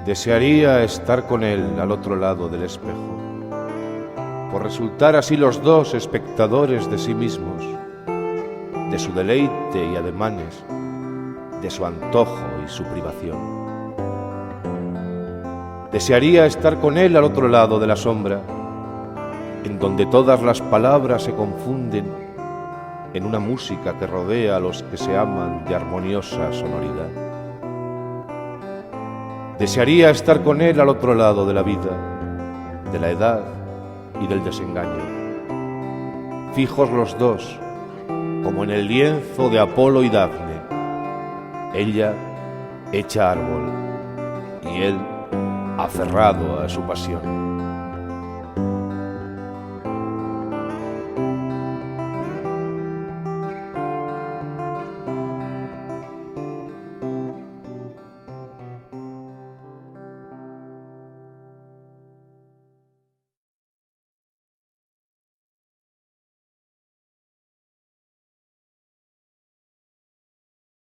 Desearía estar con él al otro lado del espejo, por resultar así los dos espectadores de sí mismos, de su deleite y ademanes, de su antojo y su privación. Desearía estar con él al otro lado de la sombra, en donde todas las palabras se confunden en una música que rodea a los que se aman de armoniosa sonoridad. Desearía estar con él al otro lado de la vida, de la edad y del desengaño, fijos los dos, como en el lienzo de Apolo y Dafne, ella hecha árbol y él aferrado a su pasión.